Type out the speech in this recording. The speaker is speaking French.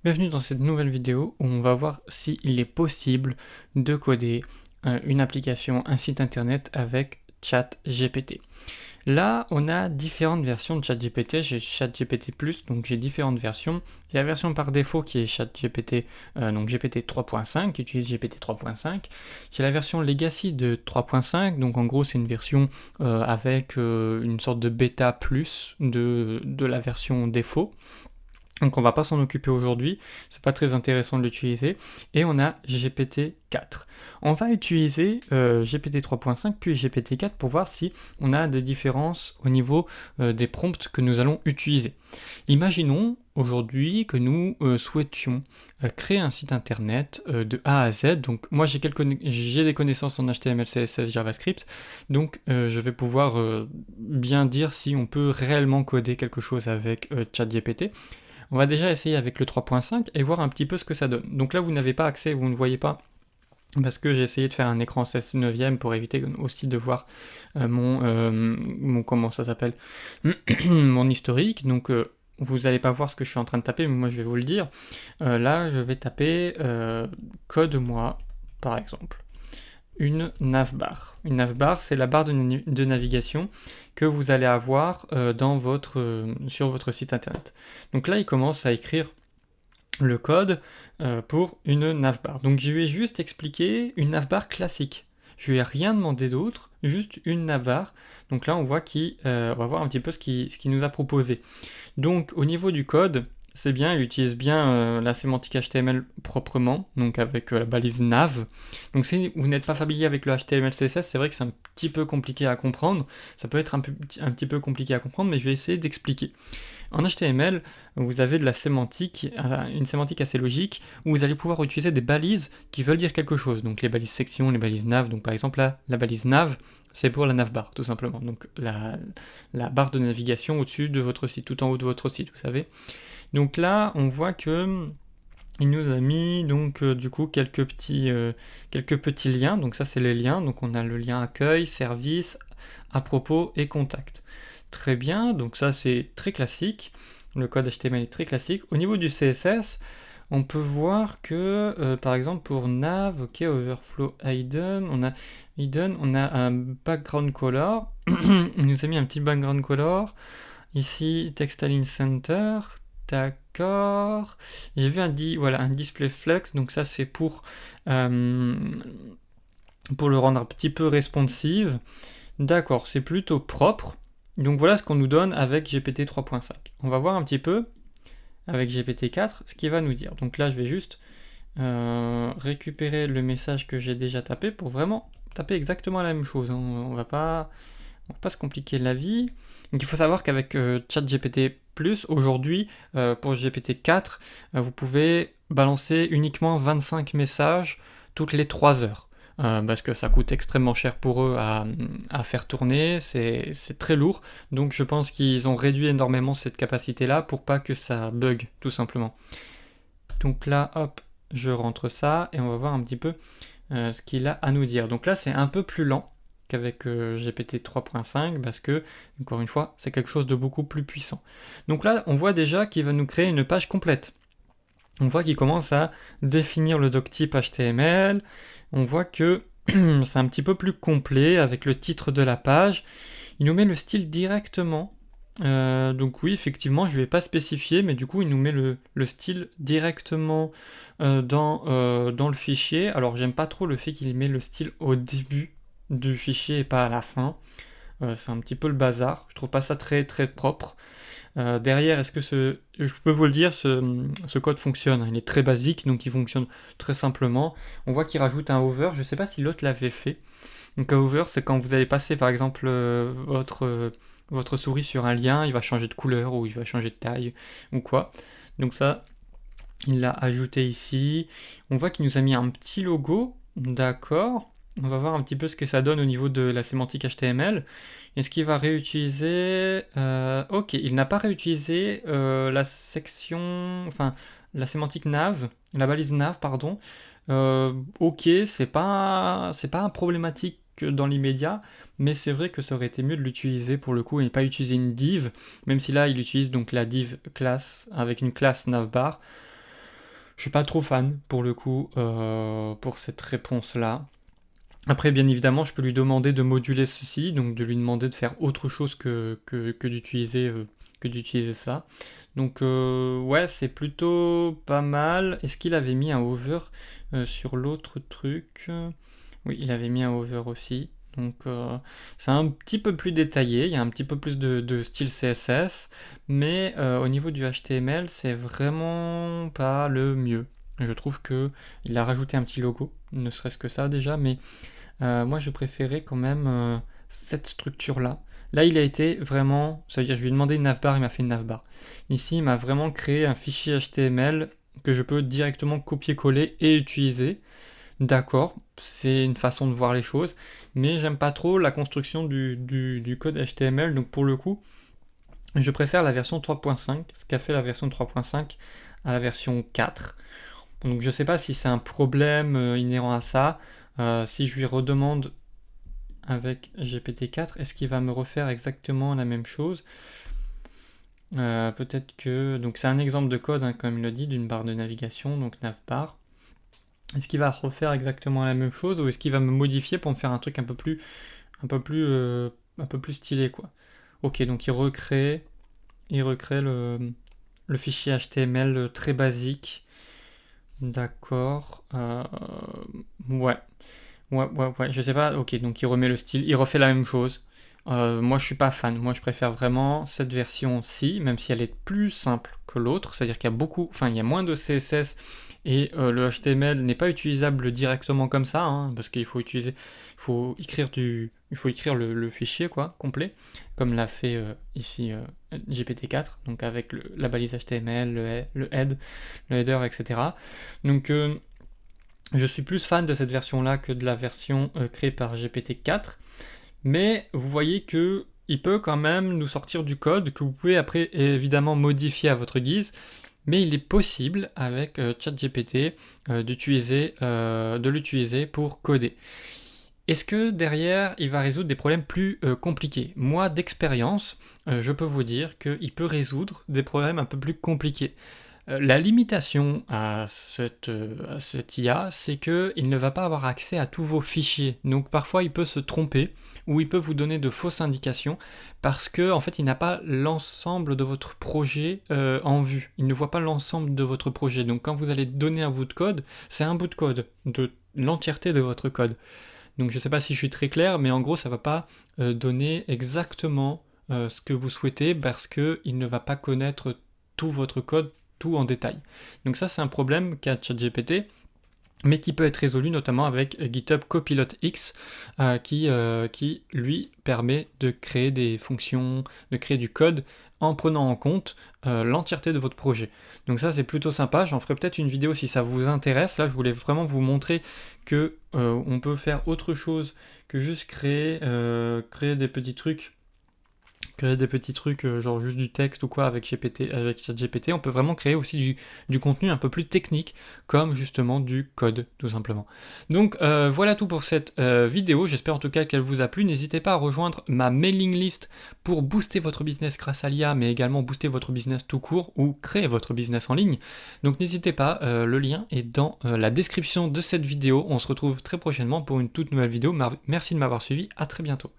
Bienvenue dans cette nouvelle vidéo où on va voir s'il est possible de coder une application, un site internet avec ChatGPT. Là, on a différentes versions de ChatGPT. J'ai ChatGPT+, donc j'ai différentes versions. Il y a la version par défaut qui est ChatGPT, donc GPT 3.5, qui utilise GPT 3.5. J'ai la version Legacy de 3.5, donc en gros c'est une version avec une sorte de bêta plus de la version défaut. Donc on va pas s'en occuper aujourd'hui, c'est pas très intéressant de l'utiliser. Et on a GPT-4. On va utiliser GPT 3.5 puis GPT-4 pour voir si on a des différences au niveau des prompts que nous allons utiliser. Imaginons aujourd'hui que nous souhaitions créer un site internet de A à Z. Donc moi j'ai des connaissances en HTML, CSS, JavaScript, donc je vais pouvoir bien dire si on peut réellement coder quelque chose avec ChatGPT. On va déjà essayer avec le 3.5 et voir un petit peu ce que ça donne. Donc là, vous n'avez pas accès, vous ne voyez pas, parce que j'ai essayé de faire un écran 16 neuvième pour éviter aussi de voir mon comment ça s'appelle, mon historique. Donc vous n'allez pas voir ce que je suis en train de taper, mais moi je vais vous le dire. Là, je vais taper code-moi, par exemple, une navbar. Une navbar, c'est la barre de navigation que vous allez avoir sur votre site internet. Donc là, il commence à écrire le code pour une navbar. Donc je lui ai juste expliqué une navbar classique. Je lui ai rien demandé d'autre, juste une navbar. Donc là, on voit on va voir un petit peu ce qu'il nous a proposé. Donc au niveau du code, c'est bien, il utilise bien la sémantique HTML proprement, donc avec la balise nav. Donc si vous n'êtes pas familier avec le HTML CSS, c'est vrai que c'est un petit peu compliqué à comprendre. Ça peut être un petit peu compliqué à comprendre, mais je vais essayer d'expliquer. En HTML, vous avez de la sémantique, une sémantique assez logique, où vous allez pouvoir utiliser des balises qui veulent dire quelque chose. Donc les balises section, les balises nav. Donc par exemple là, la balise nav, c'est pour la navbar, tout simplement. Donc la barre de navigation au-dessus de votre site, tout en haut de votre site, vous savez. Donc là, on voit que il nous a mis donc du coup quelques petits liens. Donc ça, c'est les liens. Donc on a le lien accueil, service, à propos et contact. Très bien. Donc ça, c'est très classique. Le code HTML est très classique. Au niveau du CSS, on peut voir que par exemple pour nav, ok, overflow hidden, on a un background color. Il nous a mis un petit background color. Ici, text align center. D'accord. J'ai vu un display flex, donc ça c'est pour le rendre un petit peu responsive. D'accord, c'est plutôt propre. Donc voilà ce qu'on nous donne avec GPT 3.5. On va voir un petit peu avec GPT 4 ce qu'il va nous dire. Donc là je vais juste récupérer le message que j'ai déjà tapé pour vraiment taper exactement la même chose. On va pas se compliquer la vie. Donc il faut savoir qu'avec ChatGPT+, aujourd'hui, pour GPT-4, vous pouvez balancer uniquement 25 messages toutes les 3 heures. Parce que ça coûte extrêmement cher pour eux à faire tourner, c'est très lourd. Donc je pense qu'ils ont réduit énormément cette capacité-là pour pas que ça bug, tout simplement. Donc là, hop, je rentre ça et on va voir un petit peu ce qu'il a à nous dire. Donc là, c'est un peu plus lent qu'avec GPT 3.5 parce que, encore une fois, c'est quelque chose de beaucoup plus puissant. Donc là, on voit déjà qu'il va nous créer une page complète. On voit qu'il commence à définir le doctype HTML. On voit que c'est un petit peu plus complet avec le titre de la page. Il nous met le style directement. Donc oui, effectivement, je ne vais pas spécifier, mais du coup, il nous met le style directement dans le fichier. Alors, j'aime pas trop le fait qu'il met le style au début du fichier et pas à la fin. C'est un petit peu le bazar. Je trouve pas ça très très propre. Derrière, je peux vous le dire, ce code fonctionne. Il est très basique, donc il fonctionne très simplement. On voit qu'il rajoute un hover. Je sais pas si l'autre l'avait fait. Donc un hover, c'est quand vous allez passer par exemple votre souris sur un lien, il va changer de couleur ou il va changer de taille ou quoi. Donc ça, il l'a ajouté ici. On voit qu'il nous a mis un petit logo. D'accord. On va voir un petit peu ce que ça donne au niveau de la sémantique HTML. Est-ce qu'il va réutiliser... ok, il n'a pas réutilisé la sémantique nav, la balise nav, pardon. Ok, c'est pas un problématique dans l'immédiat, mais c'est vrai que ça aurait été mieux de l'utiliser pour le coup et ne pas utiliser une div, même si là il utilise donc la div class avec une classe navbar. Je suis pas trop fan pour le coup pour cette réponse-là. Après, bien évidemment, je peux lui demander de moduler ceci, donc de lui demander de faire autre chose que d'utiliser ça. Donc ouais, c'est plutôt pas mal. Est-ce qu'il avait mis un hover sur l'autre truc? Oui, il avait mis un hover aussi. Donc c'est un petit peu plus détaillé, il y a un petit peu plus de style CSS, mais au niveau du HTML, c'est vraiment pas le mieux. Je trouve que il a rajouté un petit logo, ne serait-ce que ça déjà, mais moi je préférais quand même cette structure-là. Là, il a été vraiment, ça veut dire je lui ai demandé une navbar, il m'a fait une navbar. Ici, il m'a vraiment créé un fichier HTML que je peux directement copier-coller et utiliser. D'accord, c'est une façon de voir les choses, mais j'aime pas trop la construction du code HTML, donc pour le coup, je préfère la version 3.5, ce qu'a fait la version 3.5 à la version 4. Donc je sais pas si c'est un problème inhérent à ça. Si je lui redemande avec GPT-4, est-ce qu'il va me refaire exactement la même chose? Peut-être que... Donc c'est un exemple de code, hein, comme il le dit, d'une barre de navigation, donc navbar. Est-ce qu'il va refaire exactement la même chose ou est-ce qu'il va me modifier pour me faire un truc un peu plus stylé, quoi? Ok, donc il recrée le fichier HTML très basique. D'accord. Ouais. Ouais, je sais pas. Ok, donc il remet le style, il refait la même chose. Moi, je suis pas fan. Moi, je préfère vraiment cette version-ci, même si elle est plus simple que l'autre. C'est-à-dire qu'il y a il y a moins de CSS et le HTML n'est pas utilisable directement comme ça, hein, parce qu'il faut il faut écrire le fichier quoi, complet, comme l'a fait ici GPT-4, donc avec la balise HTML, le head, le header, etc. Donc je suis plus fan de cette version-là que de la version créée par GPT-4, mais vous voyez que il peut quand même nous sortir du code que vous pouvez après évidemment modifier à votre guise, mais il est possible avec ChatGPT de l'utiliser pour coder. Est-ce que derrière, il va résoudre des problèmes plus compliqués? Moi, d'expérience, je peux vous dire qu'il peut résoudre des problèmes un peu plus compliqués. La limitation à cette IA, c'est qu'il ne va pas avoir accès à tous vos fichiers. Donc parfois il peut se tromper ou il peut vous donner de fausses indications parce que en fait il n'a pas l'ensemble de votre projet en vue. Il ne voit pas l'ensemble de votre projet. Donc quand vous allez donner un bout de code, c'est un bout de code de l'entièreté de votre code. Donc je ne sais pas si je suis très clair, mais en gros ça ne va pas donner exactement ce que vous souhaitez parce qu'il ne va pas connaître tout votre code, tout en détail. Donc ça c'est un problème qu'a ChatGPT, mais qui peut être résolu notamment avec GitHub Copilot X, qui lui permet de créer des fonctions, de créer du code en prenant en compte l'entièreté de votre projet. Donc ça c'est plutôt sympa, j'en ferai peut-être une vidéo si ça vous intéresse. Là je voulais vraiment vous montrer que on peut faire autre chose que juste créer des petits trucs genre juste du texte ou quoi avec ChatGPT, on peut vraiment créer aussi du contenu un peu plus technique, comme justement du code, tout simplement. Donc voilà tout pour cette vidéo, j'espère en tout cas qu'elle vous a plu. N'hésitez pas à rejoindre ma mailing list pour booster votre business grâce à l'IA, mais également booster votre business tout court ou créer votre business en ligne. Donc n'hésitez pas, le lien est dans la description de cette vidéo. On se retrouve très prochainement pour une toute nouvelle vidéo. Merci de m'avoir suivi, à très bientôt.